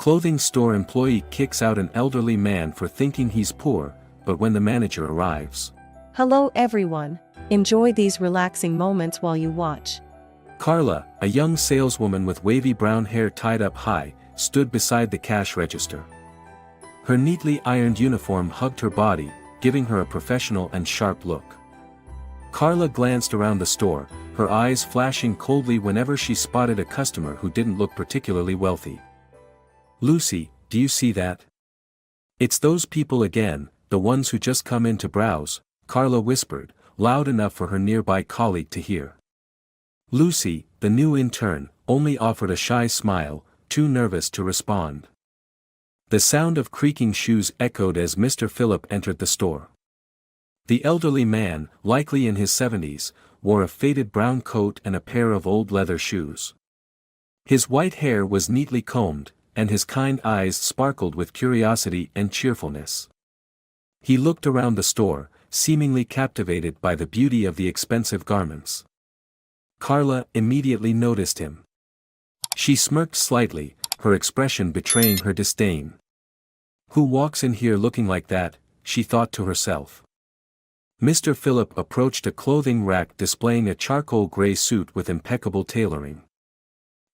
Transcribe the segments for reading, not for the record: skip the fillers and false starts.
Clothing store employee kicks out an elderly man for thinking he's poor, but when the manager arrives. Hello everyone. Enjoy these relaxing moments while you watch. Carla, a young saleswoman with wavy brown hair tied up high, stood beside the cash register. Her neatly ironed uniform hugged her body, giving her a professional and sharp look. Carla glanced around the store, her eyes flashing coldly whenever she spotted a customer who didn't look particularly wealthy. "Lucy, do you see that? It's those people again, the ones who just come in to browse," Carla whispered, loud enough for her nearby colleague to hear. Lucy, the new intern, only offered a shy smile, too nervous to respond. The sound of creaking shoes echoed as Mr. Phillip entered the store. The elderly man, likely in his 70s, wore a faded brown coat and a pair of old leather shoes. His white hair was neatly combed, and his kind eyes sparkled with curiosity and cheerfulness. He looked around the store, seemingly captivated by the beauty of the expensive garments. Carla immediately noticed him. She smirked slightly, her expression betraying her disdain. "Who walks in here looking like that?" she thought to herself. Mr. Phillip approached a clothing rack displaying a charcoal gray suit with impeccable tailoring.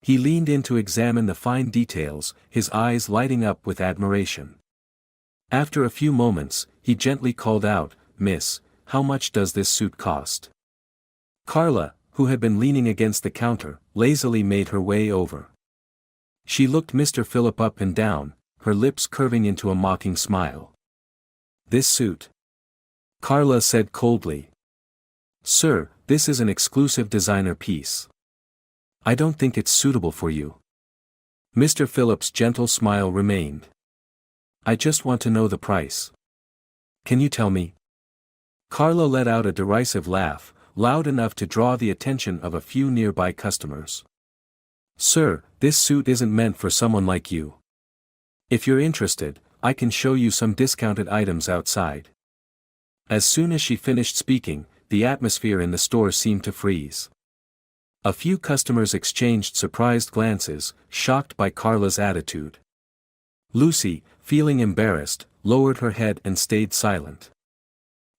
He leaned in to examine the fine details, his eyes lighting up with admiration. After a few moments, he gently called out, "Miss, how much does this suit cost?" Carla, who had been leaning against the counter, lazily made her way over. She looked Mr. Phillip up and down, her lips curving into a mocking smile. "This suit?" Carla said coldly. "Sir, this is an exclusive designer piece. I don't think it's suitable for you." Mr. Phillip's gentle smile remained. "I just want to know the price. Can you tell me?" Carla let out a derisive laugh, loud enough to draw the attention of a few nearby customers. "Sir, this suit isn't meant for someone like you. If you're interested, I can show you some discounted items outside." As soon as she finished speaking, the atmosphere in the store seemed to freeze. A few customers exchanged surprised glances, shocked by Carla's attitude. Lucy, feeling embarrassed, lowered her head and stayed silent.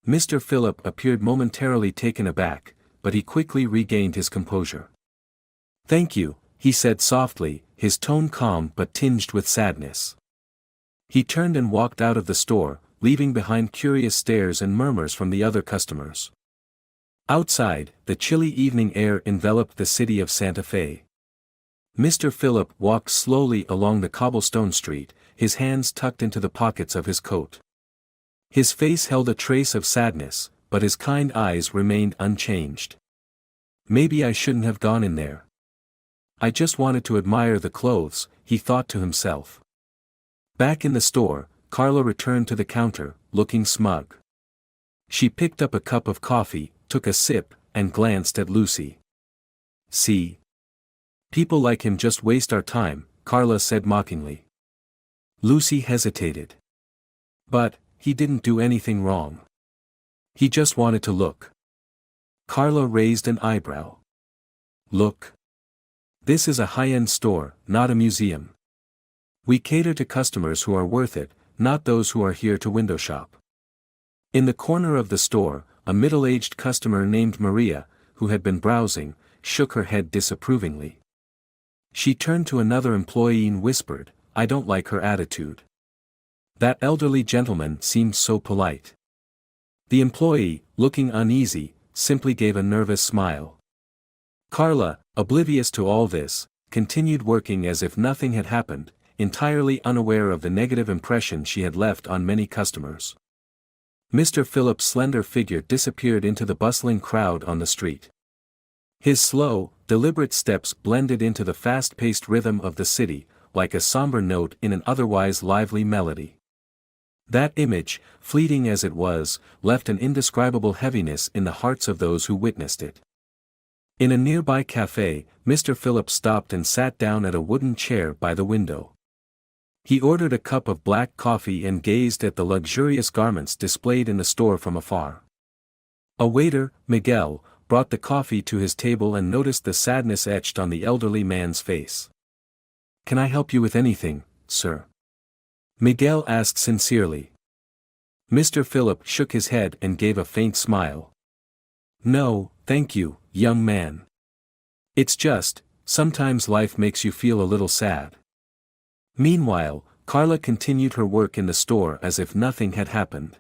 Mr. Phillip appeared momentarily taken aback, but he quickly regained his composure. "Thank you," he said softly, his tone calm but tinged with sadness. He turned and walked out of the store, leaving behind curious stares and murmurs from the other customers. Outside, the chilly evening air enveloped the city of Santa Fe. Mr. Phillip walked slowly along the cobblestone street, his hands tucked into the pockets of his coat. His face held a trace of sadness, but his kind eyes remained unchanged. "Maybe I shouldn't have gone in there. I just wanted to admire the clothes," he thought to himself. Back in the store, Carla returned to the counter, looking smug. She picked up a cup of coffee, took a sip, and glanced at Lucy. "See? People like him just waste our time," Carla said mockingly. Lucy hesitated. "But, he didn't do anything wrong. He just wanted to look." Carla raised an eyebrow. "Look. This is a high-end store, not a museum. We cater to customers who are worth it, not those who are here to window shop." In the corner of the store, a middle-aged customer named Maria, who had been browsing, shook her head disapprovingly. She turned to another employee and whispered, "I don't like her attitude. That elderly gentleman seemed so polite." The employee, looking uneasy, simply gave a nervous smile. Carla, oblivious to all this, continued working as if nothing had happened, entirely unaware of the negative impression she had left on many customers. Mr. Phillip's slender figure disappeared into the bustling crowd on the street. His slow, deliberate steps blended into the fast-paced rhythm of the city, like a somber note in an otherwise lively melody. That image, fleeting as it was, left an indescribable heaviness in the hearts of those who witnessed it. In a nearby cafe, Mr. Phillip stopped and sat down at a wooden chair by the window. He ordered a cup of black coffee and gazed at the luxurious garments displayed in the store from afar. A waiter, Miguel, brought the coffee to his table and noticed the sadness etched on the elderly man's face. "Can I help you with anything, sir?" Miguel asked sincerely. Mr. Philip shook his head and gave a faint smile. "No, thank you, young man. It's just, sometimes life makes you feel a little sad." Meanwhile, Carla continued her work in the store as if nothing had happened.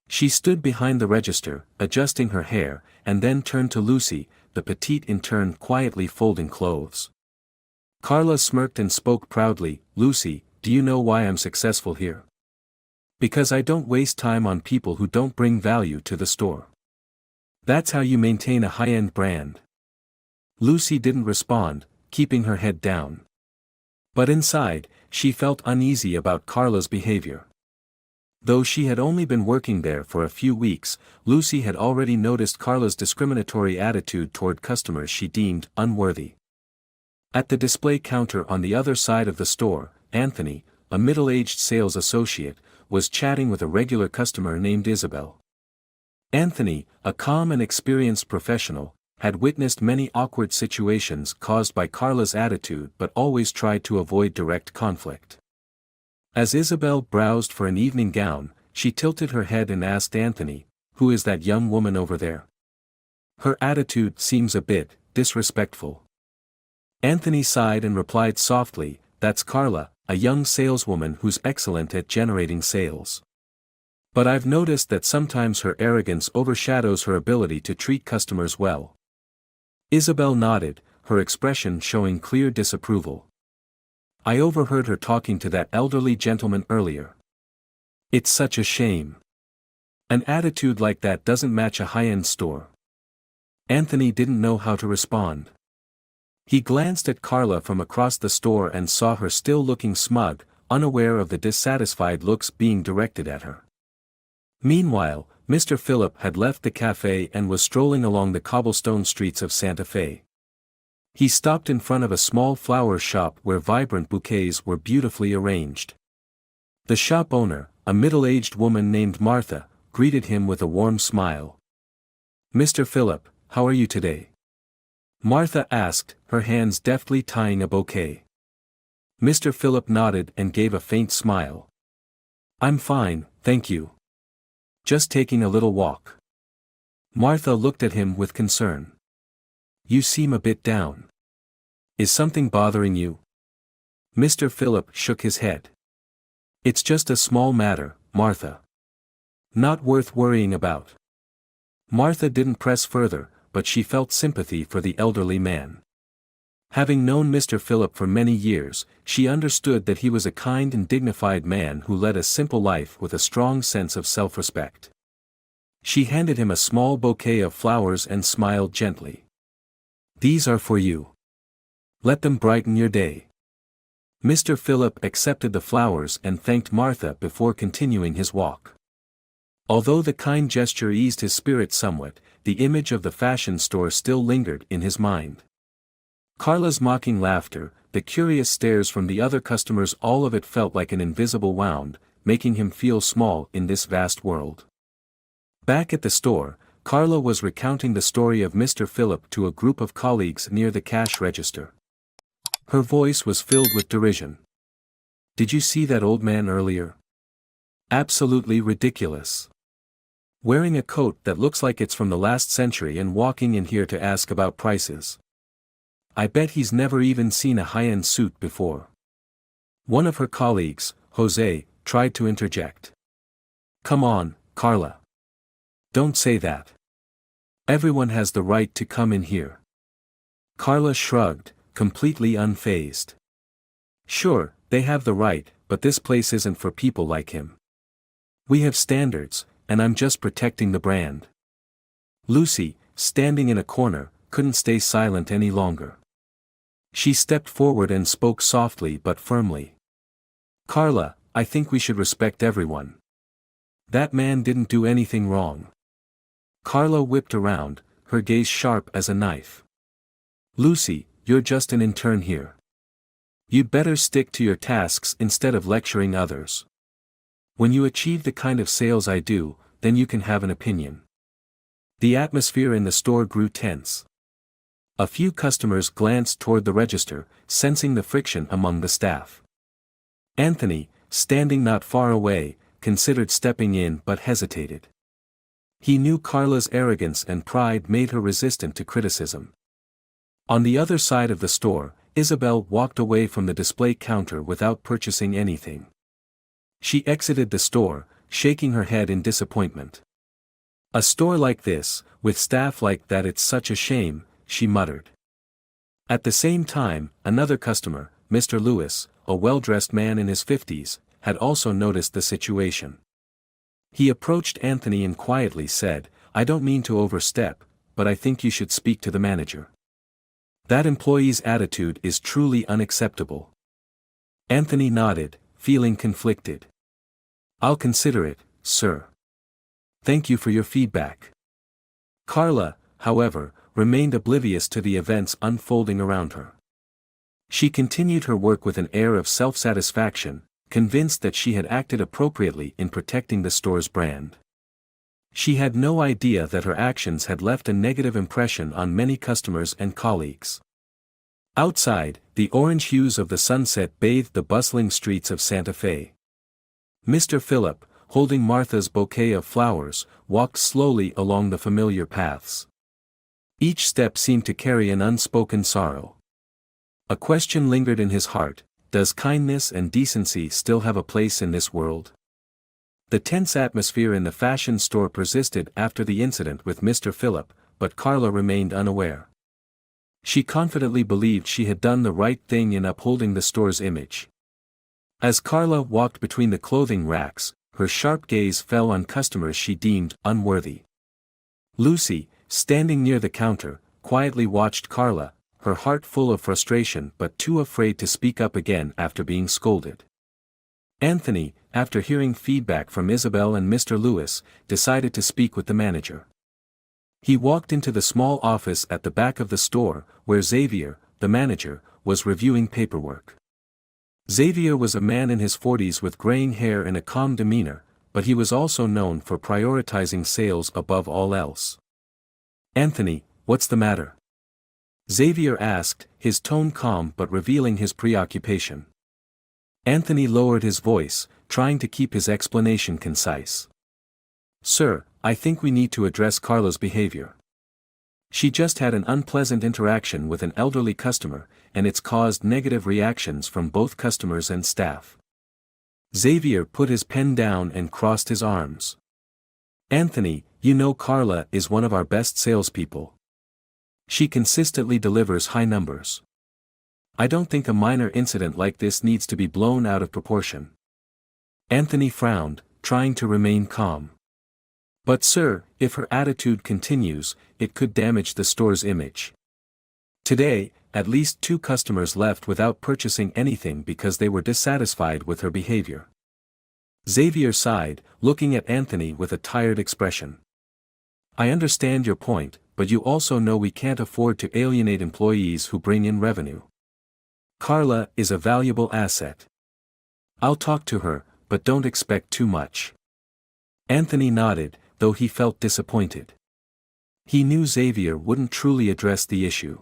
She stood behind the register, adjusting her hair, and then turned to Lucy, the petite intern quietly folding clothes. Carla smirked and spoke proudly, "Lucy, do you know why I'm successful here? Because I don't waste time on people who don't bring value to the store. That's how you maintain a high-end brand." Lucy didn't respond, keeping her head down. But inside, she felt uneasy about Carla's behavior. Though she had only been working there for a few weeks, Lucy had already noticed Carla's discriminatory attitude toward customers she deemed unworthy. At the display counter on the other side of the store, Anthony, a middle-aged sales associate, was chatting with a regular customer named Isabel. Anthony, a calm and experienced professional, had witnessed many awkward situations caused by Carla's attitude but always tried to avoid direct conflict. As Isabel browsed for an evening gown, she tilted her head and asked Anthony, "Who is that young woman over there? Her attitude seems a bit disrespectful." Anthony sighed and replied softly, "That's Carla, a young saleswoman who's excellent at generating sales. But I've noticed that sometimes her arrogance overshadows her ability to treat customers well." Isabel nodded, her expression showing clear disapproval. "I overheard her talking to that elderly gentleman earlier. It's such a shame. An attitude like that doesn't match a high-end store." Anthony didn't know how to respond. He glanced at Carla from across the store and saw her still looking smug, unaware of the dissatisfied looks being directed at her. Meanwhile, Mr. Philip had left the cafe and was strolling along the cobblestone streets of Santa Fe. He stopped in front of a small flower shop where vibrant bouquets were beautifully arranged. The shop owner, a middle-aged woman named Martha, greeted him with a warm smile. "Mr. Philip, how are you today?" Martha asked, her hands deftly tying a bouquet. Mr. Philip nodded and gave a faint smile. "I'm fine, thank you. Just taking a little walk." Martha looked at him with concern. "You seem a bit down. Is something bothering you?" Mr. Philip shook his head. "It's just a small matter, Martha. Not worth worrying about." Martha didn't press further, but she felt sympathy for the elderly man. Having known Mr. Philip for many years, she understood that he was a kind and dignified man who led a simple life with a strong sense of self-respect. She handed him a small bouquet of flowers and smiled gently. "These are for you. Let them brighten your day." Mr. Philip accepted the flowers and thanked Martha before continuing his walk. Although the kind gesture eased his spirit somewhat, the image of the fashion store still lingered in his mind. Carla's mocking laughter, the curious stares from the other customers, all of it felt like an invisible wound, making him feel small in this vast world. Back at the store, Carla was recounting the story of Mr. Philip to a group of colleagues near the cash register. Her voice was filled with derision. "Did you see that old man earlier? Absolutely ridiculous. Wearing a coat that looks like it's from the last century and walking in here to ask about prices. I bet he's never even seen a high-end suit before." One of her colleagues, Jose, tried to interject. "Come on, Carla. Don't say that. Everyone has the right to come in here." Carla shrugged, completely unfazed. "Sure, they have the right, but this place isn't for people like him. We have standards, and I'm just protecting the brand." Lucy, standing in a corner, couldn't stay silent any longer. She stepped forward and spoke softly but firmly. "Carla, I think we should respect everyone. That man didn't do anything wrong." Carla whipped around, her gaze sharp as a knife. "Lucy, you're just an intern here. You'd better stick to your tasks instead of lecturing others. When you achieve the kind of sales I do, then you can have an opinion." The atmosphere in the store grew tense. A few customers glanced toward the register, sensing the friction among the staff. Anthony, standing not far away, considered stepping in but hesitated. He knew Carla's arrogance and pride made her resistant to criticism. On the other side of the store, Isabel walked away from the display counter without purchasing anything. She exited the store, shaking her head in disappointment. "A store like this, with staff like that, it's such a shame," she muttered. At the same time, another customer, Mr. Lewis, a well-dressed man in his 50s, had also noticed the situation. He approached Anthony and quietly said, "I don't mean to overstep, but I think you should speak to the manager. That employee's attitude is truly unacceptable." Anthony nodded, feeling conflicted. "I'll consider it, sir. Thank you for your feedback." Carla, however, remained oblivious to the events unfolding around her. She continued her work with an air of self-satisfaction, convinced that she had acted appropriately in protecting the store's brand. She had no idea that her actions had left a negative impression on many customers and colleagues. Outside, the orange hues of the sunset bathed the bustling streets of Santa Fe. Mr. Phillip, holding Martha's bouquet of flowers, walked slowly along the familiar paths. Each step seemed to carry an unspoken sorrow. A question lingered in his heart: does kindness and decency still have a place in this world? The tense atmosphere in the fashion store persisted after the incident with Mr. Phillip, but Carla remained unaware. She confidently believed she had done the right thing in upholding the store's image. As Carla walked between the clothing racks, her sharp gaze fell on customers she deemed unworthy. Lucy, standing near the counter, quietly watched Carla, her heart full of frustration but too afraid to speak up again after being scolded. Anthony, after hearing feedback from Isabel and Mr. Lewis, decided to speak with the manager. He walked into the small office at the back of the store, where Xavier, the manager, was reviewing paperwork. Xavier was a man in his 40s with graying hair and a calm demeanor, but he was also known for prioritizing sales above all else. "Anthony, what's the matter?" Xavier asked, his tone calm but revealing his preoccupation. Anthony lowered his voice, trying to keep his explanation concise. "Sir, I think we need to address Carla's behavior. She just had an unpleasant interaction with an elderly customer, and it's caused negative reactions from both customers and staff." Xavier put his pen down and crossed his arms. "Anthony, you know Carla is one of our best salespeople. She consistently delivers high numbers. I don't think a minor incident like this needs to be blown out of proportion." Anthony frowned, trying to remain calm. "But sir, if her attitude continues, it could damage the store's image. Today, at least 2 customers left without purchasing anything because they were dissatisfied with her behavior." Xavier sighed, looking at Anthony with a tired expression. "I understand your point, but you also know we can't afford to alienate employees who bring in revenue. Carla is a valuable asset. I'll talk to her, but don't expect too much." Anthony nodded, though he felt disappointed. He knew Xavier wouldn't truly address the issue.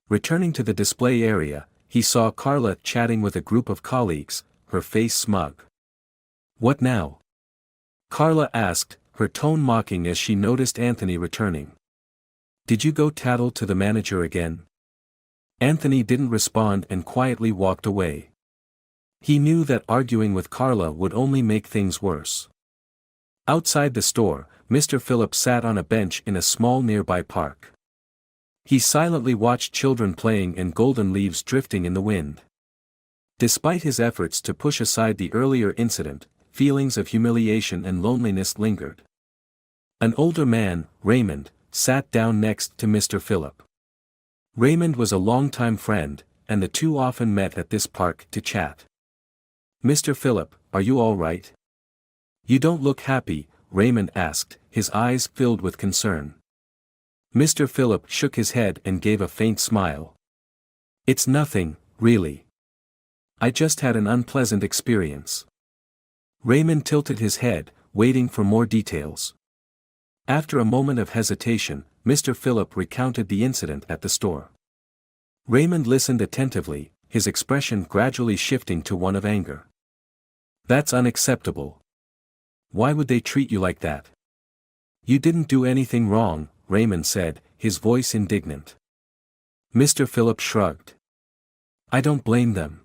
Returning to the display area, he saw Carla chatting with a group of colleagues, her face smug. "What now?" Carla asked, her tone mocking as she noticed Anthony returning. "Did you go tattle to the manager again?" Anthony didn't respond and quietly walked away. He knew that arguing with Carla would only make things worse. Outside the store, Mr. Phillip sat on a bench in a small nearby park. He silently watched children playing and golden leaves drifting in the wind. Despite his efforts to push aside the earlier incident, feelings of humiliation and loneliness lingered. An older man, Raymond, sat down next to Mr. Phillip. Raymond was a longtime friend, and the two often met at this park to chat. "Mr. Phillip, are you all right? You don't look happy," Raymond asked, his eyes filled with concern. Mr. Phillip shook his head and gave a faint smile. "It's nothing, really. I just had an unpleasant experience." Raymond tilted his head, waiting for more details. After a moment of hesitation, Mr. Phillip recounted the incident at the store. Raymond listened attentively, his expression gradually shifting to one of anger. That's unacceptable. Why would they treat you like that? You didn't do anything wrong, Raymond said, his voice indignant. Mr. Philip shrugged. I don't blame them.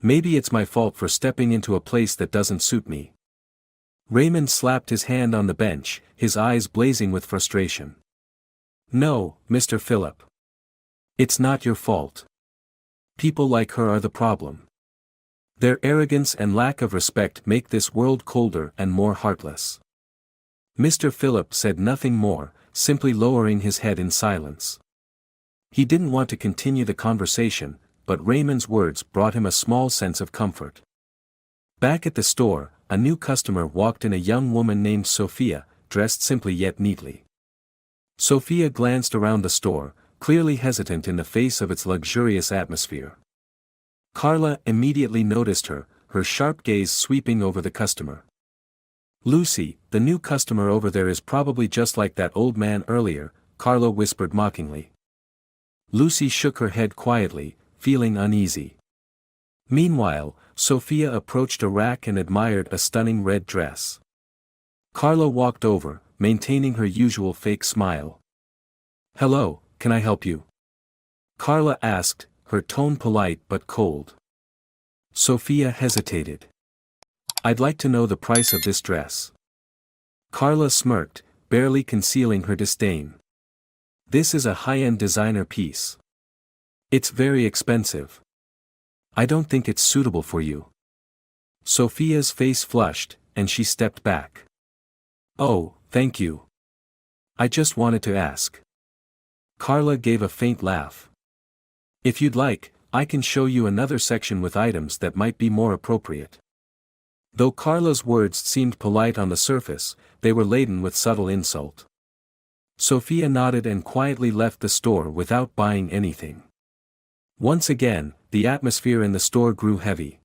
Maybe it's my fault for stepping into a place that doesn't suit me. Raymond slapped his hand on the bench, his eyes blazing with frustration. No, Mr. Philip. It's not your fault. People like her are the problem. Their arrogance and lack of respect make this world colder and more heartless. Mr. Philip said nothing more, simply lowering his head in silence. He didn't want to continue the conversation, but Raymond's words brought him a small sense of comfort. Back at the store, a new customer walked in, a young woman named Sophia, dressed simply yet neatly. Sophia glanced around the store, clearly hesitant in the face of its luxurious atmosphere. Carla immediately noticed her, her sharp gaze sweeping over the customer. Lucy, the new customer over there is probably just like that old man earlier, Carla whispered mockingly. Lucy shook her head quietly, feeling uneasy. Meanwhile, Sophia approached a rack and admired a stunning red dress. Carla walked over, maintaining her usual fake smile. Hello, can I help you? Carla asked, her tone polite but cold. Sophia hesitated. I'd like to know the price of this dress. Carla smirked, barely concealing her disdain. This is a high-end designer piece. It's very expensive. I don't think it's suitable for you. Sophia's face flushed, and she stepped back. Oh, thank you. I just wanted to ask. Carla gave a faint laugh. If you'd like, I can show you another section with items that might be more appropriate. Though Carla's words seemed polite on the surface, they were laden with subtle insult. Sophia nodded and quietly left the store without buying anything. Once again, the atmosphere in the store grew heavy.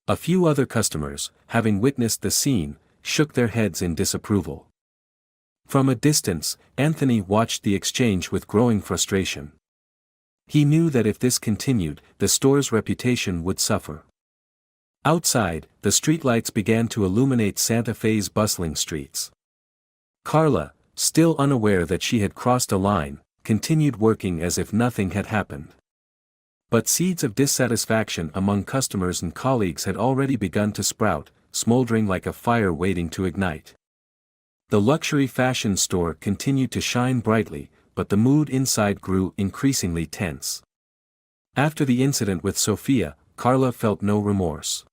A few other customers, having witnessed the scene, shook their heads in disapproval. From a distance, Anthony watched the exchange with growing frustration. He knew that if this continued, the store's reputation would suffer. Outside, the streetlights began to illuminate Santa Fe's bustling streets. Carla, still unaware that she had crossed a line, continued working as if nothing had happened. But seeds of dissatisfaction among customers and colleagues had already begun to sprout, smoldering like a fire waiting to ignite. The luxury fashion store continued to shine brightly, but the mood inside grew increasingly tense. After the incident with Sophia, Carla felt no remorse.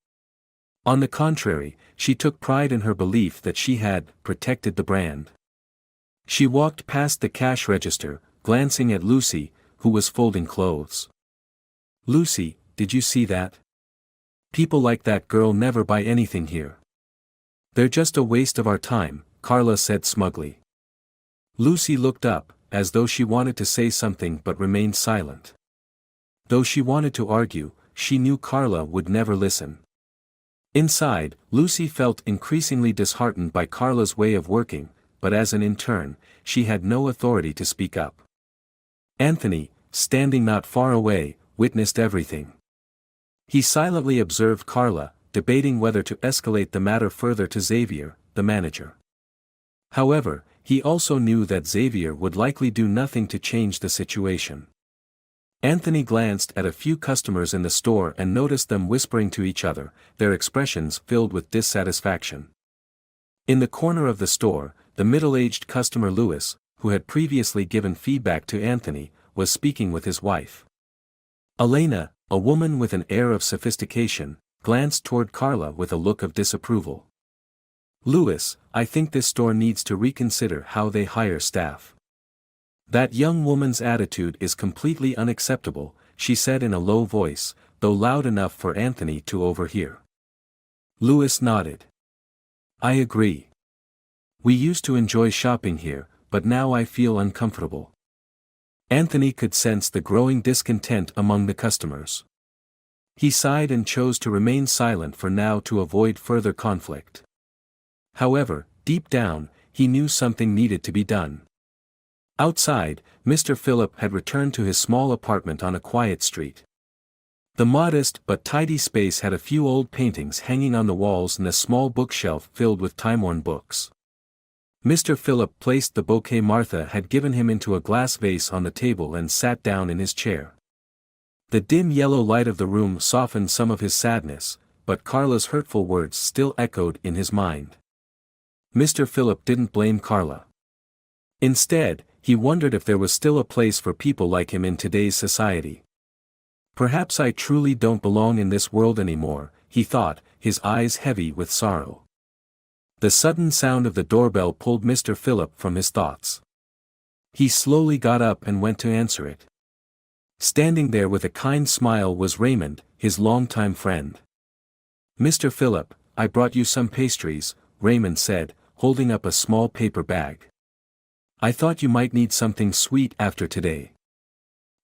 On the contrary, she took pride in her belief that she had protected the brand. She walked past the cash register, glancing at Lucy, who was folding clothes. Lucy, did you see that? People like that girl never buy anything here. They're just a waste of our time, Carla said smugly. Lucy looked up, as though she wanted to say something but remained silent. Though she wanted to argue, she knew Carla would never listen. Inside, Lucy felt increasingly disheartened by Carla's way of working, but as an intern, she had no authority to speak up. Anthony, standing not far away, witnessed everything. He silently observed Carla, debating whether to escalate the matter further to Xavier, the manager. However, he also knew that Xavier would likely do nothing to change the situation. Anthony glanced at a few customers in the store and noticed them whispering to each other, their expressions filled with dissatisfaction. In the corner of the store, the middle-aged customer Louis, who had previously given feedback to Anthony, was speaking with his wife. Elena, a woman with an air of sophistication, glanced toward Carla with a look of disapproval. Louis, I think this store needs to reconsider how they hire staff. That young woman's attitude is completely unacceptable, she said in a low voice, though loud enough for Anthony to overhear. Louis nodded. I agree. We used to enjoy shopping here, but now I feel uncomfortable. Anthony could sense the growing discontent among the customers. He sighed and chose to remain silent for now to avoid further conflict. However, deep down, he knew something needed to be done. Outside, Mr. Philip had returned to his small apartment on a quiet street. The modest but tidy space had a few old paintings hanging on the walls and a small bookshelf filled with time-worn books. Mr. Philip placed the bouquet Martha had given him into a glass vase on the table and sat down in his chair. The dim yellow light of the room softened some of his sadness, but Carla's hurtful words still echoed in his mind. Mr. Philip didn't blame Carla. Instead, he wondered if there was still a place for people like him in today's society. Perhaps I truly don't belong in this world anymore, he thought, his eyes heavy with sorrow. The sudden sound of the doorbell pulled Mr. Philip from his thoughts. He slowly got up and went to answer it. Standing there with a kind smile was Raymond, his longtime friend. "Mr. Philip, I brought you some pastries," Raymond said, holding up a small paper bag. "I thought you might need something sweet after today."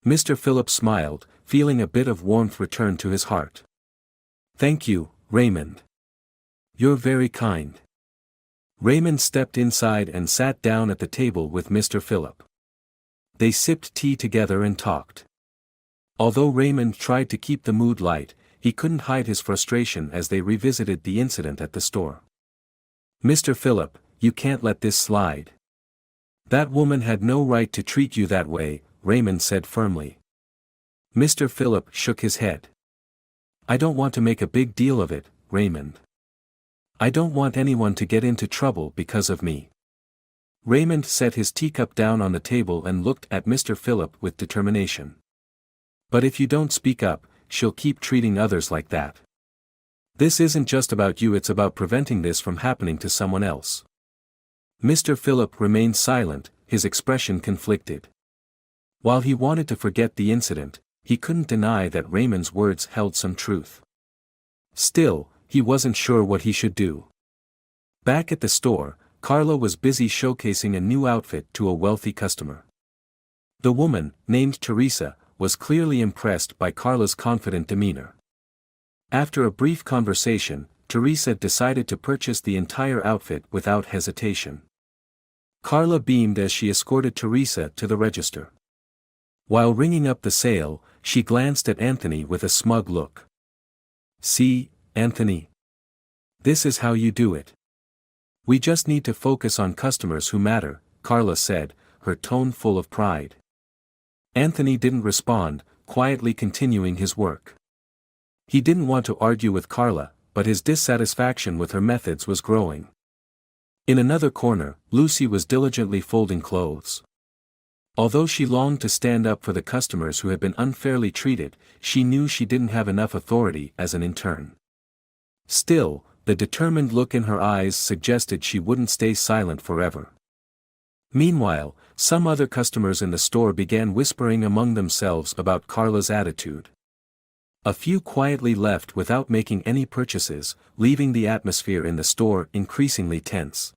Mr. Philip smiled, feeling a bit of warmth return to his heart. "Thank you, Raymond. You're very kind." Raymond stepped inside and sat down at the table with Mr. Philip. They sipped tea together and talked. Although Raymond tried to keep the mood light, he couldn't hide his frustration as they revisited the incident at the store. "Mr. Philip, you can't let this slide. That woman had no right to treat you that way," Raymond said firmly. Mr. Philip shook his head. "I don't want to make a big deal of it, Raymond. I don't want anyone to get into trouble because of me." Raymond set his teacup down on the table and looked at Mr. Philip with determination. "But if you don't speak up, she'll keep treating others like that. This isn't just about you, it's about preventing this from happening to someone else." Mr. Philip remained silent, his expression conflicted. While he wanted to forget the incident, he couldn't deny that Raymond's words held some truth. Still, he wasn't sure what he should do. Back at the store, Carla was busy showcasing a new outfit to a wealthy customer. The woman, named Teresa, was clearly impressed by Carla's confident demeanor. After a brief conversation, Teresa decided to purchase the entire outfit without hesitation. Carla beamed as she escorted Teresa to the register. While ringing up the sale, she glanced at Anthony with a smug look. "See, Anthony. This is how you do it. We just need to focus on customers who matter," Carla said, her tone full of pride. Anthony didn't respond, quietly continuing his work. He didn't want to argue with Carla, but his dissatisfaction with her methods was growing. In another corner, Lucy was diligently folding clothes. Although she longed to stand up for the customers who had been unfairly treated, she knew she didn't have enough authority as an intern. Still, the determined look in her eyes suggested she wouldn't stay silent forever. Meanwhile, some other customers in the store began whispering among themselves about Carla's attitude. A few quietly left without making any purchases, leaving the atmosphere in the store increasingly tense.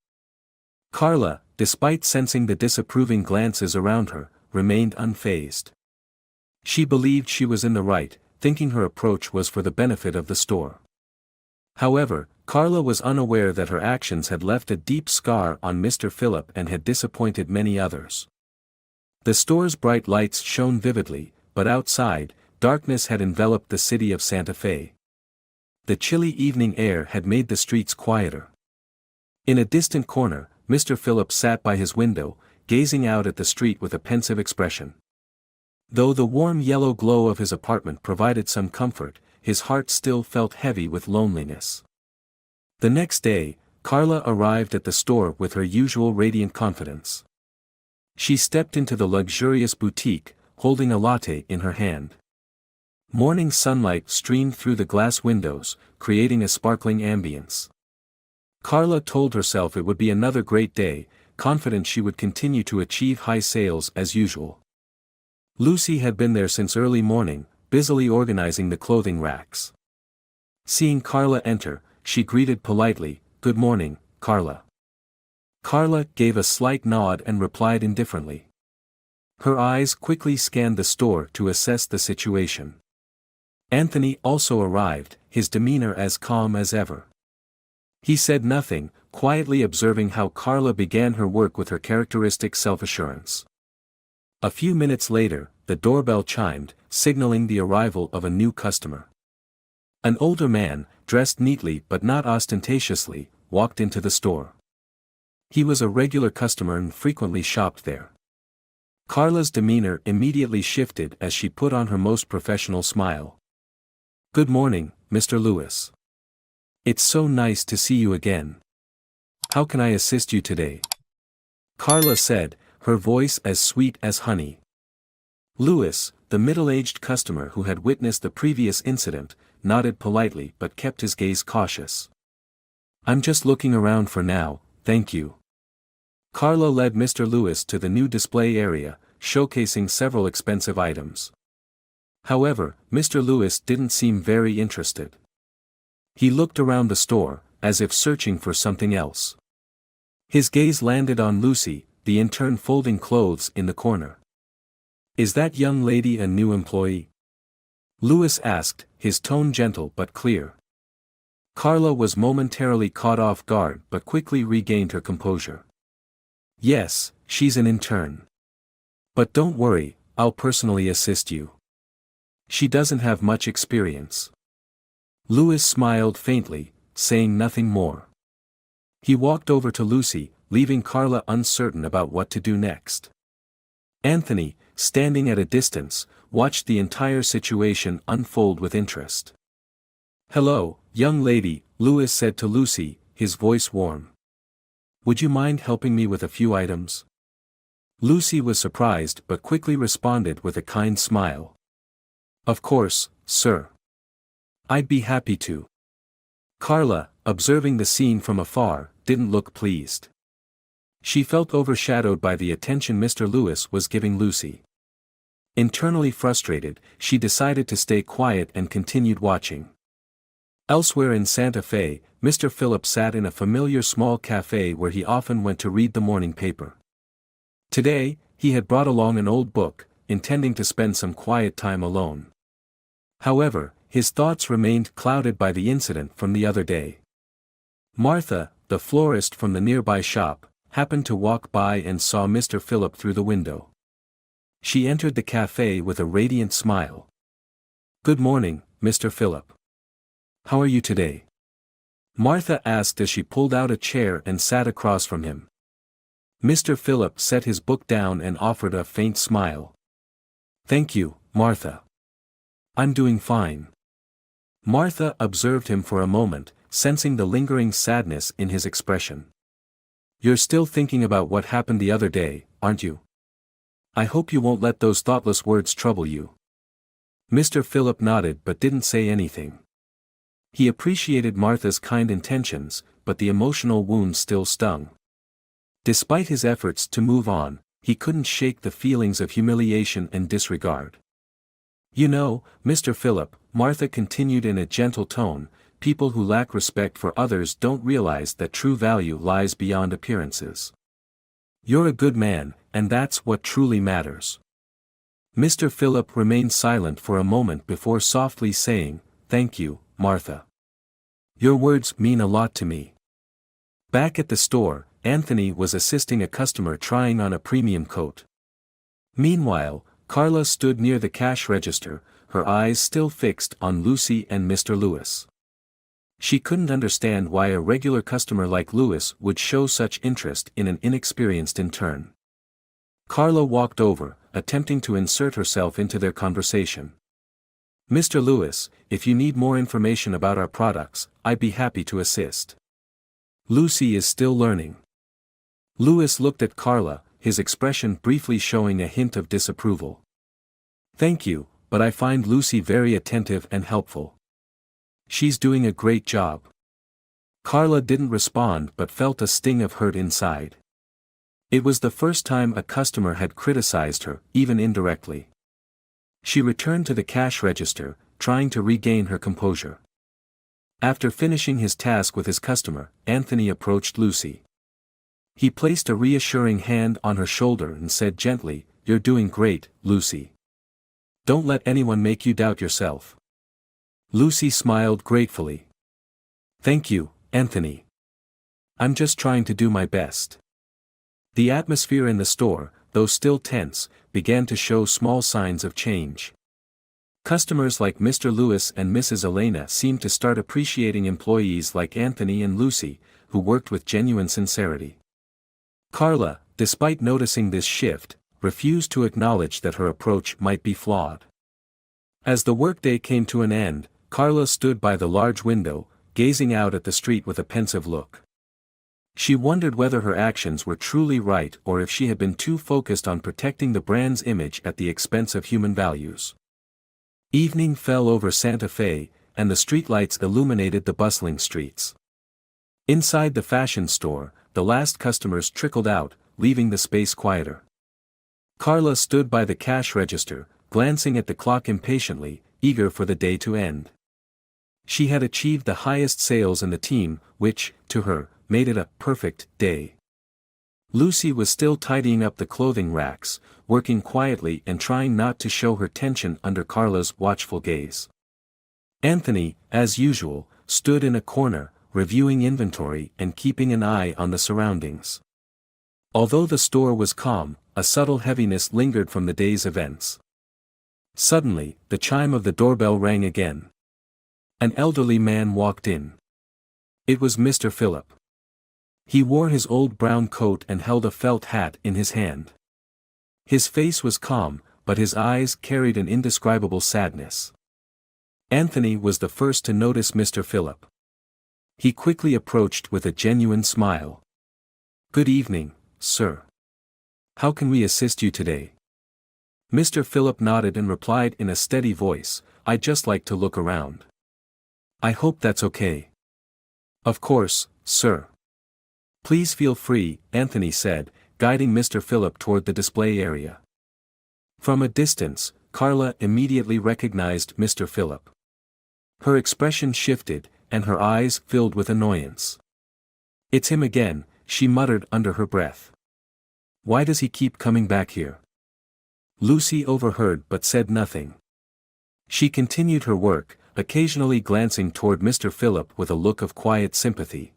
Carla, despite sensing the disapproving glances around her, remained unfazed. She believed she was in the right, thinking her approach was for the benefit of the store. However, Carla was unaware that her actions had left a deep scar on Mr. Philip and had disappointed many others. The store's bright lights shone vividly, but outside, darkness had enveloped the city of Santa Fe. The chilly evening air had made the streets quieter. In a distant corner, Mr. Philip sat by his window, gazing out at the street with a pensive expression. Though the warm yellow glow of his apartment provided some comfort, his heart still felt heavy with loneliness. The next day, Carla arrived at the store with her usual radiant confidence. She stepped into the luxurious boutique, holding a latte in her hand. Morning sunlight streamed through the glass windows, creating a sparkling ambience. Carla told herself it would be another great day, confident she would continue to achieve high sales as usual. Lucy had been there since early morning, busily organizing the clothing racks. Seeing Carla enter, she greeted politely, "Good morning, Carla." Carla gave a slight nod and replied indifferently. Her eyes quickly scanned the store to assess the situation. Anthony also arrived, his demeanor as calm as ever. He said nothing, quietly observing how Carla began her work with her characteristic self-assurance. A few minutes later, the doorbell chimed, signaling the arrival of a new customer. An older man, dressed neatly but not ostentatiously, walked into the store. He was a regular customer and frequently shopped there. Carla's demeanor immediately shifted as she put on her most professional smile. "Good morning, Mr. Lewis. It's so nice to see you again. How can I assist you today?" Carla said, her voice as sweet as honey. Lewis, the middle-aged customer who had witnessed the previous incident, nodded politely but kept his gaze cautious. "I'm just looking around for now, thank you." Carla led Mr. Lewis to the new display area, showcasing several expensive items. However, Mr. Lewis didn't seem very interested. He looked around the store, as if searching for something else. His gaze landed on Lucy, the intern folding clothes in the corner. "Is that young lady a new employee?" Lewis asked, his tone gentle but clear. Carla was momentarily caught off guard but quickly regained her composure. "Yes, she's an intern. But don't worry, I'll personally assist you. She doesn't have much experience." Lewis smiled faintly, saying nothing more. He walked over to Lucy, leaving Carla uncertain about what to do next. Anthony, standing at a distance, watched the entire situation unfold with interest. "Hello, young lady," Lewis said to Lucy, his voice warm. "Would you mind helping me with a few items?" Lucy was surprised but quickly responded with a kind smile. "Of course, sir. I'd be happy to." Carla, observing the scene from afar, didn't look pleased. She felt overshadowed by the attention Mr. Lewis was giving Lucy. Internally frustrated, she decided to stay quiet and continued watching. Elsewhere in Santa Fe, Mr. Phillip sat in a familiar small cafe where he often went to read the morning paper. Today, he had brought along an old book, intending to spend some quiet time alone. However, his thoughts remained clouded by the incident from the other day. Martha, the florist from the nearby shop, happened to walk by and saw Mr. Phillip through the window. She entered the cafe with a radiant smile. "Good morning, Mr. Phillip. How are you today?" Martha asked as she pulled out a chair and sat across from him. Mr. Phillip set his book down and offered a faint smile. "Thank you, Martha. I'm doing fine." Martha observed him for a moment, sensing the lingering sadness in his expression. "You're still thinking about what happened the other day, aren't you? I hope you won't let those thoughtless words trouble you." Mr. Phillip nodded but didn't say anything. He appreciated Martha's kind intentions, but the emotional wound still stung. Despite his efforts to move on, he couldn't shake the feelings of humiliation and disregard. "You know, Mr. Phillip," Martha continued in a gentle tone, "people who lack respect for others don't realize that true value lies beyond appearances. You're a good man, and that's what truly matters." Mr. Phillip remained silent for a moment before softly saying, "Thank you, Martha. Your words mean a lot to me." Back at the store, Anthony was assisting a customer trying on a premium coat. Meanwhile, Carla stood near the cash register, her eyes still fixed on Lucy and Mr. Lewis. She couldn't understand why a regular customer like Lewis would show such interest in an inexperienced intern. Carla walked over, attempting to insert herself into their conversation. "Mr. Lewis, if you need more information about our products, I'd be happy to assist. Lucy is still learning." Lewis looked at Carla, his expression briefly showing a hint of disapproval. "Thank you, but I find Lucy very attentive and helpful. She's doing a great job." Carla didn't respond but felt a sting of hurt inside. It was the first time a customer had criticized her, even indirectly. She returned to the cash register, trying to regain her composure. After finishing his task with his customer, Anthony approached Lucy. He placed a reassuring hand on her shoulder and said gently, "You're doing great, Lucy. Don't let anyone make you doubt yourself." Lucy smiled gratefully. "Thank you, Anthony. I'm just trying to do my best." The atmosphere in the store, though still tense, began to show small signs of change. Customers like Mr. Lewis and Mrs. Elena seemed to start appreciating employees like Anthony and Lucy, who worked with genuine sincerity. Carla, despite noticing this shift, refused to acknowledge that her approach might be flawed. As the workday came to an end, Carla stood by the large window, gazing out at the street with a pensive look. She wondered whether her actions were truly right or if she had been too focused on protecting the brand's image at the expense of human values. Evening fell over Santa Fe, and the streetlights illuminated the bustling streets. Inside the fashion store, the last customers trickled out, leaving the space quieter. Carla stood by the cash register, glancing at the clock impatiently, eager for the day to end. She had achieved the highest sales in the team, which, to her, made it a perfect day. Lucy was still tidying up the clothing racks, working quietly and trying not to show her tension under Carla's watchful gaze. Anthony, as usual, stood in a corner, reviewing inventory and keeping an eye on the surroundings. Although the store was calm, a subtle heaviness lingered from the day's events. Suddenly, the chime of the doorbell rang again. An elderly man walked in. It was Mr. Phillip. He wore his old brown coat and held a felt hat in his hand. His face was calm, but his eyes carried an indescribable sadness. Anthony was the first to notice Mr. Phillip. He quickly approached with a genuine smile. "Good evening, sir. How can we assist you today?" Mr. Phillip nodded and replied in a steady voice, "I'd just like to look around." "I hope that's okay." "Of course, sir. Please feel free," Anthony said, guiding Mr. Phillip toward the display area. From a distance, Carla immediately recognized Mr. Phillip. Her expression shifted, and her eyes filled with annoyance. "It's him again," she muttered under her breath. "Why does he keep coming back here?" Lucy overheard but said nothing. She continued her work, occasionally glancing toward Mr. Phillip with a look of quiet sympathy.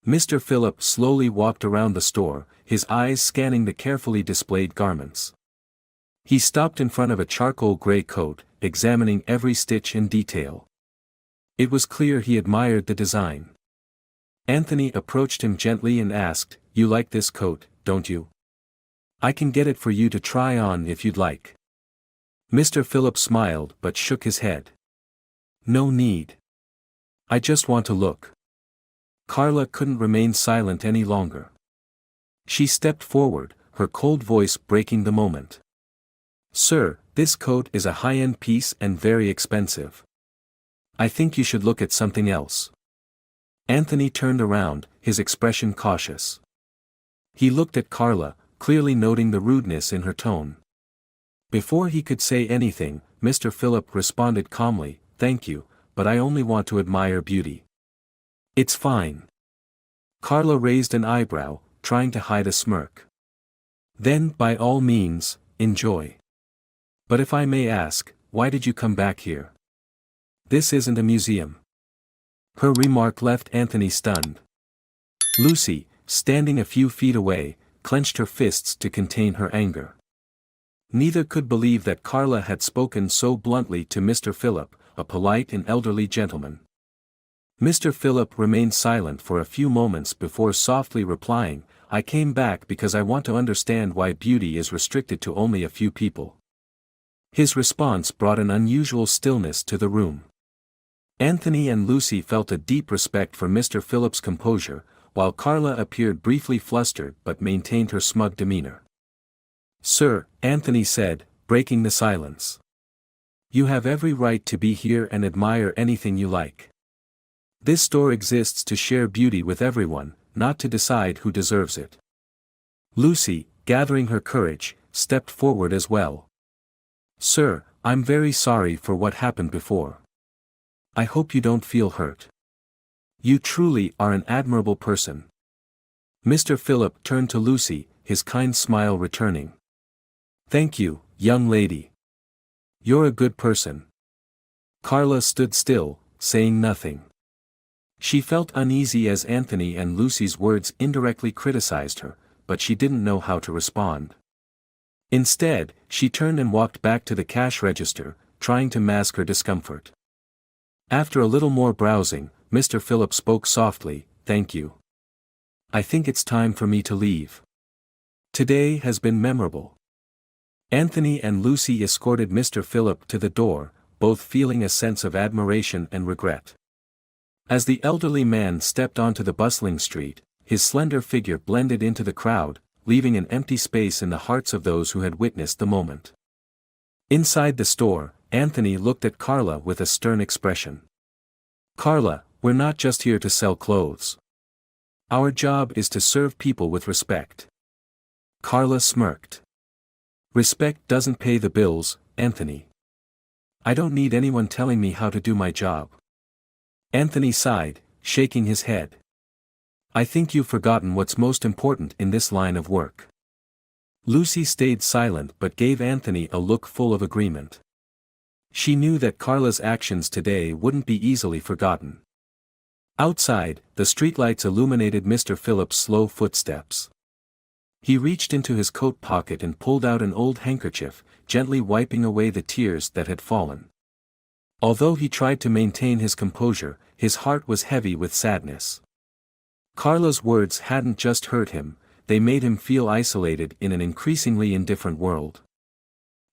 Mr. Phillip slowly walked around the store, his eyes scanning the carefully displayed garments. He stopped in front of a charcoal gray coat, examining every stitch and detail. It was clear he admired the design. Anthony approached him gently and asked, "You like this coat, don't you? I can get it for you to try on if you'd like." Mr. Phillip smiled but shook his head. "No need. I just want to look." Carla couldn't remain silent any longer. She stepped forward, her cold voice breaking the moment. "Sir, this coat is a high-end piece and very expensive. I think you should look at something else." Anthony turned around, his expression cautious. He looked at Carla, clearly noting the rudeness in her tone. Before he could say anything, Mr. Phillip responded calmly, "Thank you, but I only want to admire beauty." "It's fine." Carla raised an eyebrow, trying to hide a smirk. "Then, by all means, enjoy. But if I may ask, why did you come back here? This isn't a museum." Her remark left Anthony stunned. Lucy, standing a few feet away, clenched her fists to contain her anger. Neither could believe that Carla had spoken so bluntly to Mr. Phillip, a polite and elderly gentleman. Mr. Phillip remained silent for a few moments before softly replying, "I came back because I want to understand why beauty is restricted to only a few people." His response brought an unusual stillness to the room. Anthony and Lucy felt a deep respect for Mr. Phillip's composure, while Carla appeared briefly flustered but maintained her smug demeanor. "Sir," Anthony said, breaking the silence. "You have every right to be here and admire anything you like. This store exists to share beauty with everyone, not to decide who deserves it." Lucy, gathering her courage, stepped forward as well. "Sir, I'm very sorry for what happened before. I hope you don't feel hurt. You truly are an admirable person." Mr. Phillip turned to Lucy, his kind smile returning. "Thank you, young lady. You're a good person." Carla stood still, saying nothing. She felt uneasy as Anthony and Lucy's words indirectly criticized her, but she didn't know how to respond. Instead, she turned and walked back to the cash register, trying to mask her discomfort. After a little more browsing, Mr. Phillip spoke softly, "Thank you. I think it's time for me to leave. Today has been memorable." Anthony and Lucy escorted Mr. Phillip to the door, both feeling a sense of admiration and regret. As the elderly man stepped onto the bustling street, his slender figure blended into the crowd, leaving an empty space in the hearts of those who had witnessed the moment. Inside the store, Anthony looked at Carla with a stern expression. "Carla, we're not just here to sell clothes. Our job is to serve people with respect." Carla smirked. "Respect doesn't pay the bills, Anthony. I don't need anyone telling me how to do my job." Anthony sighed, shaking his head. "I think you've forgotten what's most important in this line of work." Lucy stayed silent but gave Anthony a look full of agreement. She knew that Carla's actions today wouldn't be easily forgotten. Outside, the streetlights illuminated Mr. Phillip's slow footsteps. He reached into his coat pocket and pulled out an old handkerchief, gently wiping away the tears that had fallen. Although he tried to maintain his composure, his heart was heavy with sadness. Carla's words hadn't just hurt him, they made him feel isolated in an increasingly indifferent world.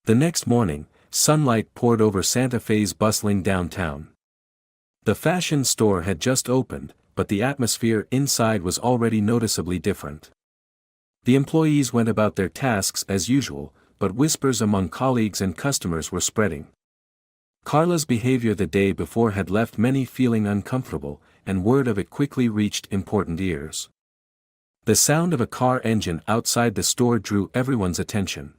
The next morning, sunlight poured over Santa Fe's bustling downtown. The fashion store had just opened, but the atmosphere inside was already noticeably different. The employees went about their tasks as usual, but whispers among colleagues and customers were spreading. Carla's behavior the day before had left many feeling uncomfortable, and word of it quickly reached important ears. The sound of a car engine outside the store drew everyone's attention.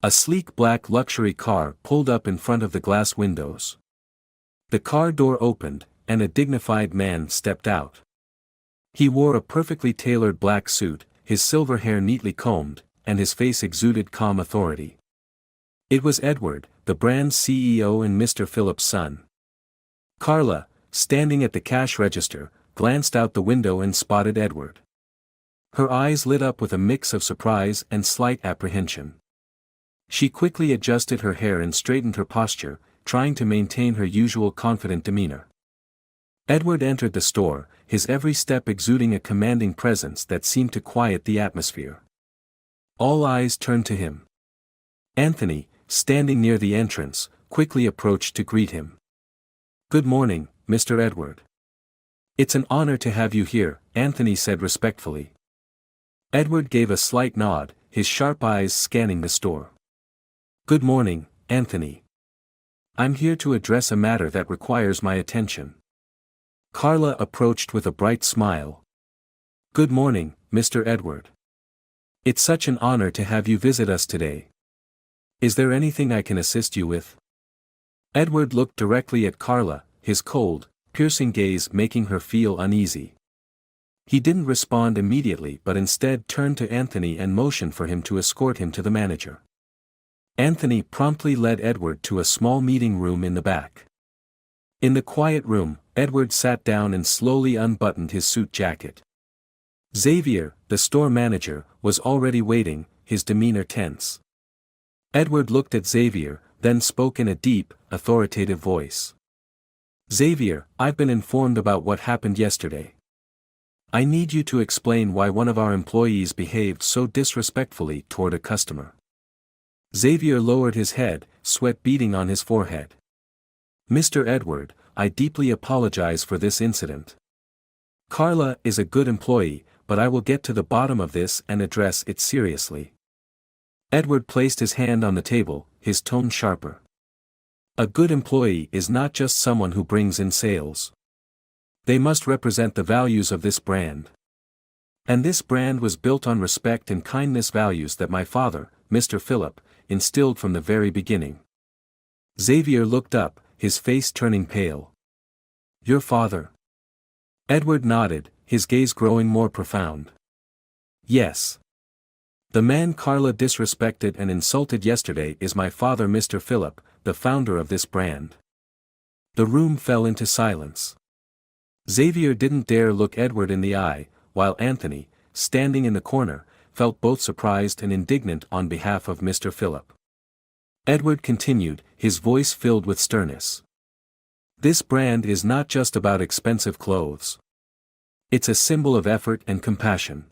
A sleek black luxury car pulled up in front of the glass windows. The car door opened, and a dignified man stepped out. He wore a perfectly tailored black suit, his silver hair neatly combed, and his face exuded calm authority. It was Edward, the brand's CEO and Mr. Phillip's son. Carla, standing at the cash register, glanced out the window and spotted Edward. Her eyes lit up with a mix of surprise and slight apprehension. She quickly adjusted her hair and straightened her posture, trying to maintain her usual confident demeanor. Edward entered the store, his every step exuding a commanding presence that seemed to quiet the atmosphere. All eyes turned to him. Anthony, standing near the entrance, quickly approached to greet him. "Good morning, Mr. Edward. It's an honor to have you here," Anthony said respectfully. Edward gave a slight nod, his sharp eyes scanning the store. "Good morning, Anthony. I'm here to address a matter that requires my attention." Carla approached with a bright smile. "Good morning, Mr. Edward. It's such an honor to have you visit us today. Is there anything I can assist you with?" Edward looked directly at Carla, his cold, piercing gaze making her feel uneasy. He didn't respond immediately but instead turned to Anthony and motioned for him to escort him to the manager. Anthony promptly led Edward to a small meeting room in the back. In the quiet room, Edward sat down and slowly unbuttoned his suit jacket. Xavier, the store manager, was already waiting, his demeanor tense. Edward looked at Xavier, then spoke in a deep, authoritative voice. "Xavier, I've been informed about what happened yesterday. I need you to explain why one of our employees behaved so disrespectfully toward a customer." Xavier lowered his head, sweat beading on his forehead. "Mr. Edward, I deeply apologize for this incident. Carla is a good employee, but I will get to the bottom of this and address it seriously." Edward placed his hand on the table, his tone sharper. "A good employee is not just someone who brings in sales. They must represent the values of this brand. And this brand was built on respect and kindness, values that my father, Mr. Phillip, instilled from the very beginning." Xavier looked up, his face turning pale. "Your father?" Edward nodded, his gaze growing more profound. "Yes. The man Carla disrespected and insulted yesterday is my father, Mr. Phillip, the founder of this brand." The room fell into silence. Xavier didn't dare look Edward in the eye, while Anthony, standing in the corner, felt both surprised and indignant on behalf of Mr. Philip. Edward continued, his voice filled with sternness. This brand is not just about expensive clothes. It's a symbol of effort and compassion.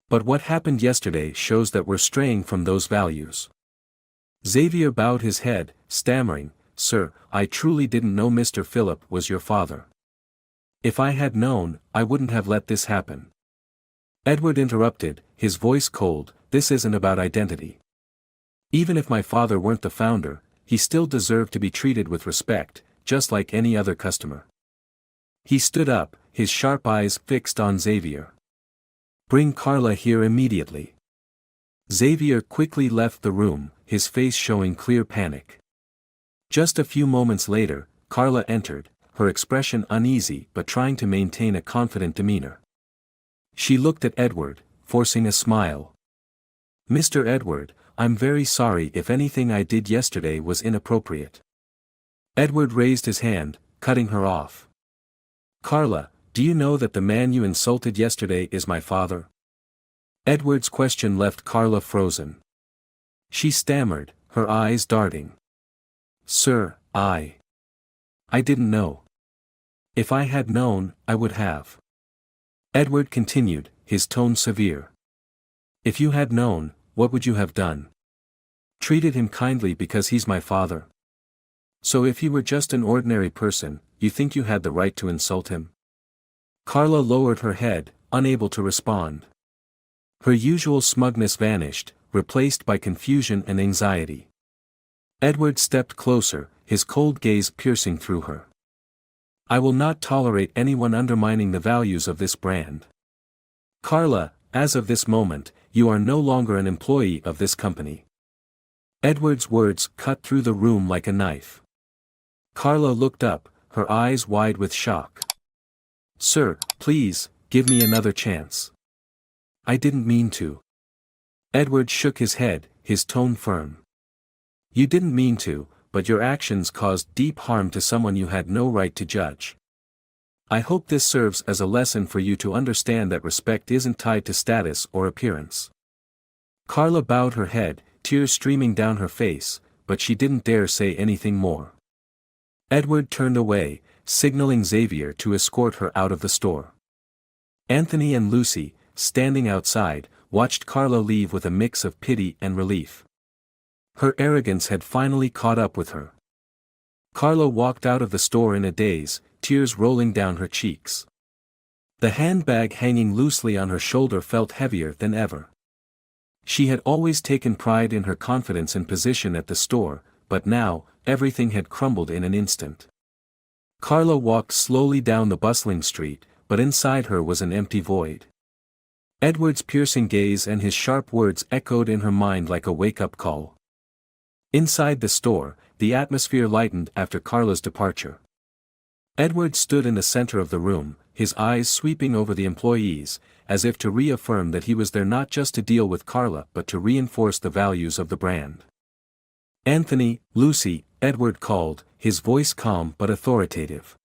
But what happened yesterday shows that we're straying from those values. Xavier bowed his head, stammering, "Sir, I truly didn't know Mr. Philip was your father. If I had known, I wouldn't have let this happen." Edward interrupted, his voice cold, "This isn't about identity. Even if my father weren't the founder, he still deserved to be treated with respect, just like any other customer." He stood up, his sharp eyes fixed on Xavier. "Bring Carla here immediately." Xavier quickly left the room, his face showing clear panic. Just a few moments later, Carla entered, her expression uneasy but trying to maintain a confident demeanor. She looked at Edward, forcing a smile. "Mr. Edward, I'm very sorry if anything I did yesterday was inappropriate." Edward raised his hand, cutting her off. "Carla, do you know that the man you insulted yesterday is my father?" Edward's question left Carla frozen. She stammered, her eyes darting. "Sir, I didn't know. If I had known, I would have." Edward continued, his tone severe. "If you had known, what would you have done? Treated him kindly because he's my father? So if he were just an ordinary person, you think you had the right to insult him?" Carla lowered her head, unable to respond. Her usual smugness vanished, replaced by confusion and anxiety. Edward stepped closer, his cold gaze piercing through her. "I will not tolerate anyone undermining the values of this brand. Carla, as of this moment, you are no longer an employee of this company." Edward's words cut through the room like a knife. Carla looked up, her eyes wide with shock. "Sir, please, give me another chance. I didn't mean to." Edward shook his head, his tone firm. "You didn't mean to, but your actions caused deep harm to someone you had no right to judge. I hope this serves as a lesson for you to understand that respect isn't tied to status or appearance." Carla bowed her head, tears streaming down her face, but she didn't dare say anything more. Edward turned away, signaling Xavier to escort her out of the store. Anthony and Lucy, standing outside, watched Carla leave with a mix of pity and relief. Her arrogance had finally caught up with her. Carla walked out of the store in a daze, tears rolling down her cheeks. The handbag hanging loosely on her shoulder felt heavier than ever. She had always taken pride in her confidence and position at the store, but now, everything had crumbled in an instant. Carla walked slowly down the bustling street, but inside her was an empty void. Edward's piercing gaze and his sharp words echoed in her mind like a wake-up call. Inside the store, the atmosphere lightened after Carla's departure. Edward stood in the center of the room, his eyes sweeping over the employees, as if to reaffirm that he was there not just to deal with Carla but to reinforce the values of the brand. "Anthony, Lucy," Edward called, his voice calm but authoritative.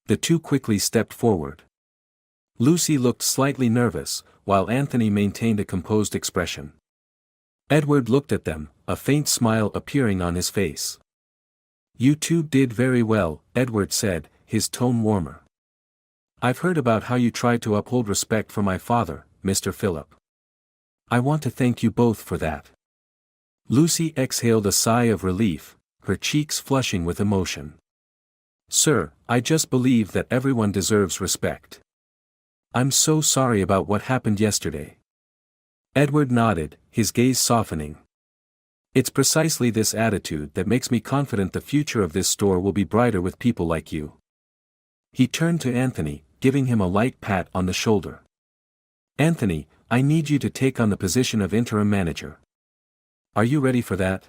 The two quickly stepped forward. Lucy looked slightly nervous, while Anthony maintained a composed expression. Edward looked at them, a faint smile appearing on his face. "You two did very well," Edward said, his tone warmer. "I've heard about how you tried to uphold respect for my father, Mr. Philip. I want to thank you both for that." Lucy exhaled a sigh of relief, her cheeks flushing with emotion. "Sir, I just believe that everyone deserves respect. I'm so sorry about what happened yesterday." Edward nodded, his gaze softening. "It's precisely this attitude that makes me confident the future of this store will be brighter with people like you." He turned to Anthony, giving him a light pat on the shoulder. "Anthony, I need you to take on the position of interim manager. Are you ready for that?"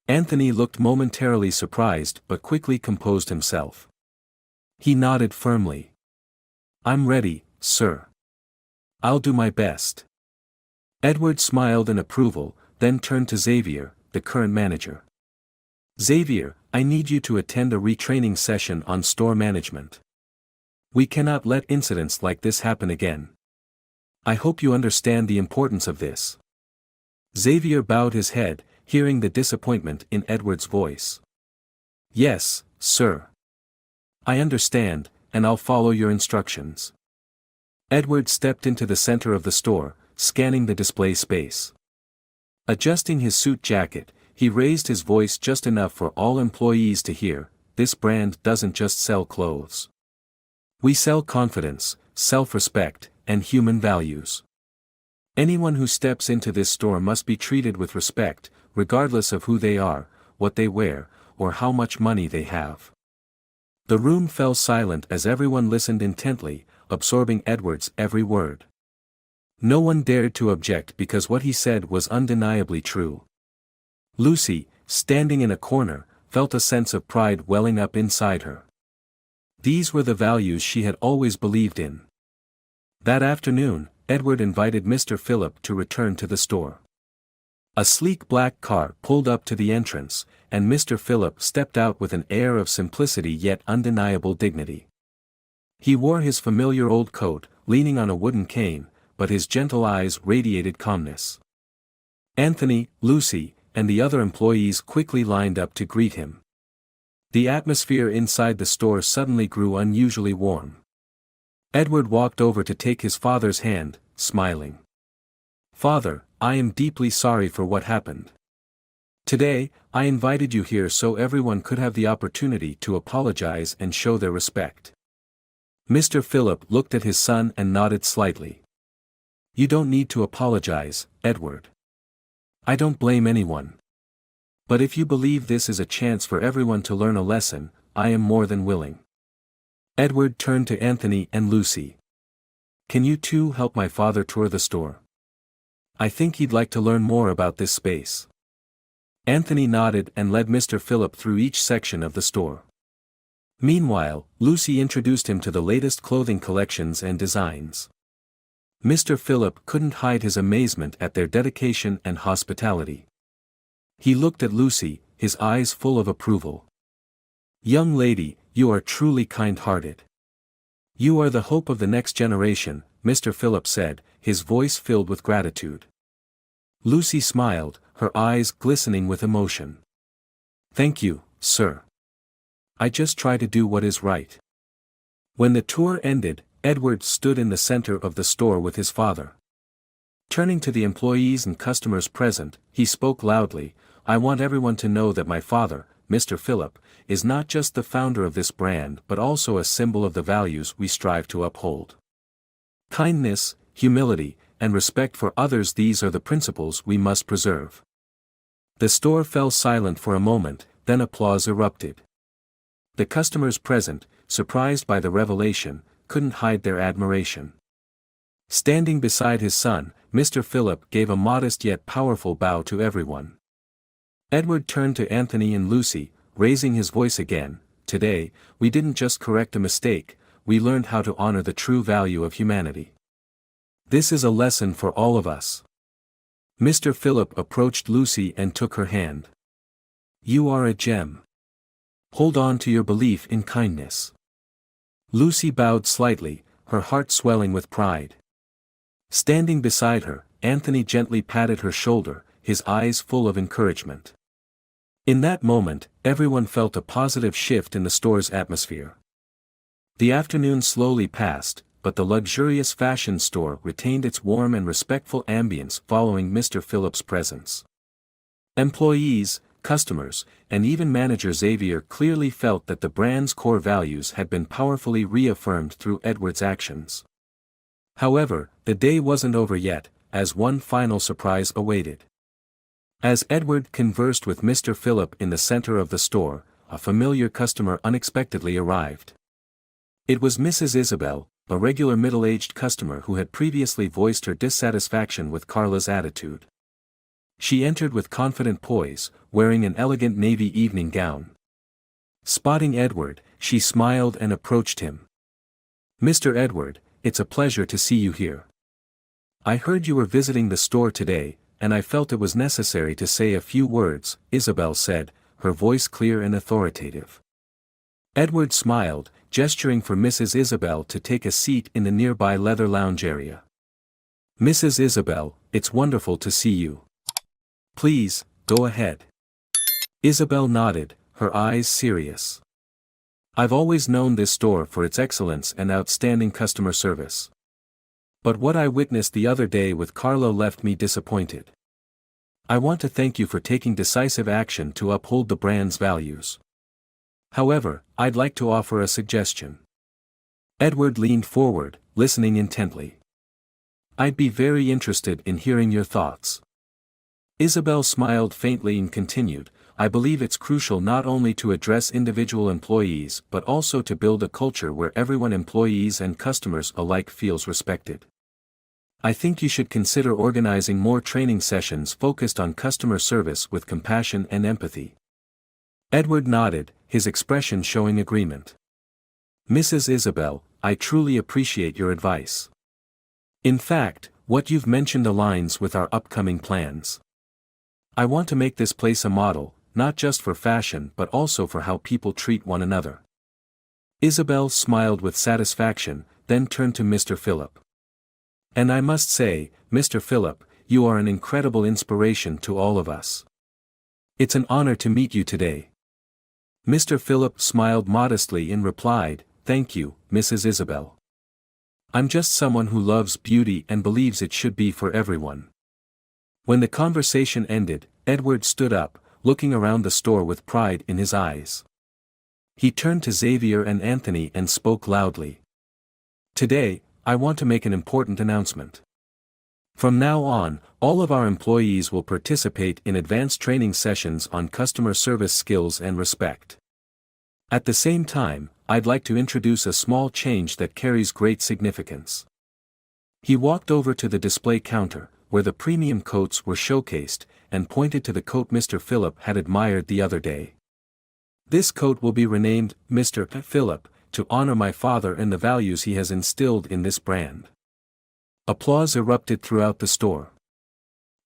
Anthony looked momentarily surprised but quickly composed himself. He nodded firmly. "I'm ready, sir. I'll do my best." Edward smiled in approval, then turned to Xavier, the current manager. "Xavier, I need you to attend a retraining session on store management. We cannot let incidents like this happen again. I hope you understand the importance of this. Xavier bowed his head, hearing the disappointment in Edward's voice. Yes, sir. I understand, and I'll follow your instructions. Edward stepped into the center of the store, scanning the display space. Adjusting his suit jacket, he raised his voice just enough for all employees to hear. This brand doesn't just sell clothes. We sell confidence, self-respect, and human values. Anyone who steps into this store must be treated with respect, regardless of who they are, what they wear, or how much money they have. The room fell silent as everyone listened intently, absorbing Edward's every word. No one dared to object because what he said was undeniably true. Lucy, standing in a corner, felt a sense of pride welling up inside her. These were the values she had always believed in. That afternoon, Edward invited Mr. Phillip to return to the store. A sleek black car pulled up to the entrance, and Mr. Phillip stepped out with an air of simplicity yet undeniable dignity. He wore his familiar old coat, leaning on a wooden cane, but his gentle eyes radiated calmness. Anthony, Lucy, and the other employees quickly lined up to greet him. The atmosphere inside the store suddenly grew unusually warm. Edward walked over to take his father's hand, smiling. "Father, I am deeply sorry for what happened. Today, I invited you here so everyone could have the opportunity to apologize and show their respect." Mr. Phillip looked at his son and nodded slightly. "You don't need to apologize, Edward. I don't blame anyone. But if you believe this is a chance for everyone to learn a lesson, I am more than willing." Edward turned to Anthony and Lucy. "Can you two help my father tour the store? I think he'd like to learn more about this space." Anthony nodded and led Mr. Phillip through each section of the store. Meanwhile, Lucy introduced him to the latest clothing collections and designs. Mr. Phillip couldn't hide his amazement at their dedication and hospitality. He looked at Lucy, his eyes full of approval. "Young lady, you are truly kind-hearted. You are the hope of the next generation," Mr. Phillip said, his voice filled with gratitude. Lucy smiled, her eyes glistening with emotion. "Thank you, sir. I just try to do what is right." When the tour ended, Edward stood in the center of the store with his father. Turning to the employees and customers present, he spoke loudly, "I want everyone to know that my father, Mr. Phillip, is not just the founder of this brand but also a symbol of the values we strive to uphold. Kindness, humility, and respect for others, these are the principles we must preserve." The store fell silent for a moment, then applause erupted. The customers present, surprised by the revelation, couldn't hide their admiration. Standing beside his son, Mr. Phillip gave a modest yet powerful bow to everyone. Edward turned to Anthony and Lucy, raising his voice again, "Today, we didn't just correct a mistake, we learned how to honor the true value of humanity. This is a lesson for all of us." Mr. Phillip approached Lucy and took her hand. "You are a gem. Hold on to your belief in kindness." Lucy bowed slightly, her heart swelling with pride. Standing beside her, Anthony gently patted her shoulder, his eyes full of encouragement. In that moment, everyone felt a positive shift in the store's atmosphere. The afternoon slowly passed, but the luxurious fashion store retained its warm and respectful ambience following Mr. Phillip's presence. Employees, customers, and even manager Xavier clearly felt that the brand's core values had been powerfully reaffirmed through Edward's actions. However, the day wasn't over yet, as one final surprise awaited. As Edward conversed with Mr. Phillip in the center of the store, a familiar customer unexpectedly arrived. It was Mrs. Isabel, a regular middle-aged customer who had previously voiced her dissatisfaction with Carla's attitude. She entered with confident poise, wearing an elegant navy evening gown. Spotting Edward, she smiled and approached him. "Mr. Edward, it's a pleasure to see you here. I heard you were visiting the store today, and I felt it was necessary to say a few words," Isabel said, her voice clear and authoritative. Edward smiled, gesturing for Mrs. Isabel to take a seat in the nearby leather lounge area. Mrs. Isabel, it's wonderful to see you. Please, go ahead. Isabel nodded, her eyes serious. I've always known this store for its excellence and outstanding customer service. But what I witnessed the other day with Carlo left me disappointed. I want to thank you for taking decisive action to uphold the brand's values. However, I'd like to offer a suggestion. Edward leaned forward, listening intently. I'd be very interested in hearing your thoughts. Isabel smiled faintly and continued, I believe it's crucial not only to address individual employees but also to build a culture where everyone, employees and customers alike, feels respected. I think you should consider organizing more training sessions focused on customer service with compassion and empathy. Edward nodded, his expression showing agreement. Mrs. Isabel, I truly appreciate your advice. In fact, what you've mentioned aligns with our upcoming plans. I want to make this place a model, not just for fashion but also for how people treat one another. Isabel smiled with satisfaction, then turned to Mr. Philip. And I must say, Mr. Philip, you are an incredible inspiration to all of us. It's an honor to meet you today. Mr. Philip smiled modestly and replied, Thank you, Mrs. Isabel. I'm just someone who loves beauty and believes it should be for everyone. When the conversation ended, Edward stood up, looking around the store with pride in his eyes. He turned to Xavier and Anthony and spoke loudly. Today, I want to make an important announcement. From now on, all of our employees will participate in advanced training sessions on customer service skills and respect. At the same time, I'd like to introduce a small change that carries great significance. He walked over to the display counter, where the premium coats were showcased, and pointed to the coat Mr. Philip had admired the other day. This coat will be renamed Mr. Philip, to honor my father and the values he has instilled in this brand. Applause erupted throughout the store.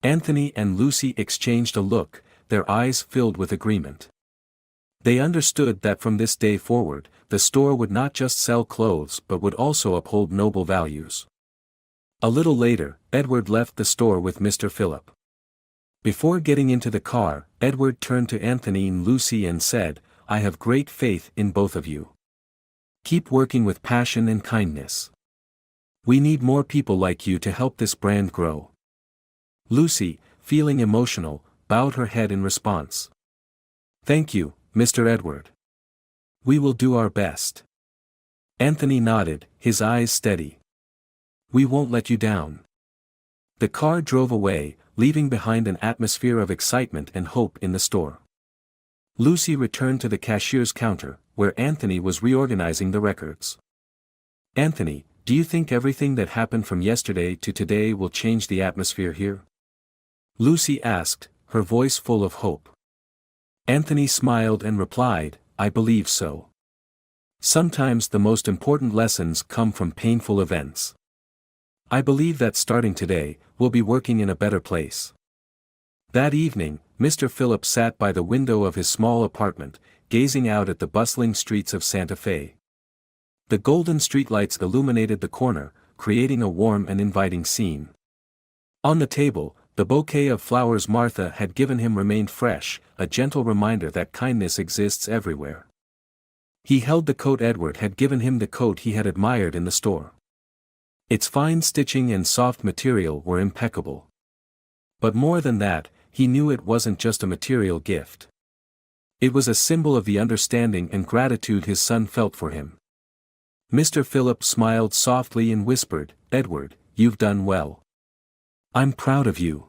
Anthony and Lucy exchanged a look, their eyes filled with agreement. They understood that from this day forward, the store would not just sell clothes but would also uphold noble values. A little later, Edward left the store with Mr. Philip. Before getting into the car, Edward turned to Anthony and Lucy and said, I have great faith in both of you. Keep working with passion and kindness. We need more people like you to help this brand grow. Lucy, feeling emotional, bowed her head in response. Thank you, Mr. Edward. We will do our best. Anthony nodded, his eyes steady. We won't let you down. The car drove away, leaving behind an atmosphere of excitement and hope in the store. Lucy returned to the cashier's counter, where Anthony was reorganizing the records. Anthony, do you think everything that happened from yesterday to today will change the atmosphere here? Lucy asked, her voice full of hope. Anthony smiled and replied, I believe so. Sometimes the most important lessons come from painful events. I believe that starting today, we'll be working in a better place. That evening, Mr. Philip sat by the window of his small apartment, gazing out at the bustling streets of Santa Fe. The golden streetlights illuminated the corner, creating a warm and inviting scene. On the table, the bouquet of flowers Martha had given him remained fresh, a gentle reminder that kindness exists everywhere. He held the coat Edward had given him, the coat he had admired in the store. Its fine stitching and soft material were impeccable. But more than that, he knew it wasn't just a material gift. It was a symbol of the understanding and gratitude his son felt for him. Mr. Philip smiled softly and whispered, Edward, you've done well. I'm proud of you.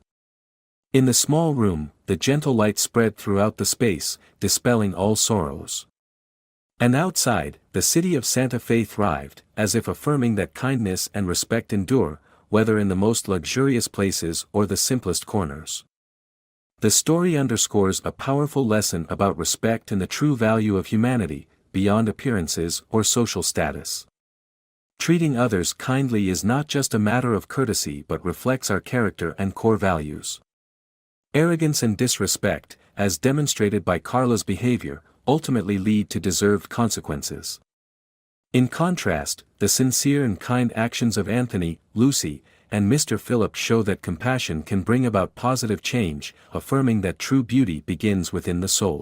In the small room, the gentle light spread throughout the space, dispelling all sorrows. And outside, the city of Santa Fe thrived, as if affirming that kindness and respect endure, whether in the most luxurious places or the simplest corners. The story underscores a powerful lesson about respect and the true value of humanity, beyond appearances or social status. Treating others kindly is not just a matter of courtesy but reflects our character and core values. Arrogance and disrespect, as demonstrated by Carla's behavior, ultimately lead to deserved consequences. In contrast, the sincere and kind actions of Anthony, Lucy, and Mr. Phillips show that compassion can bring about positive change, affirming that true beauty begins within the soul.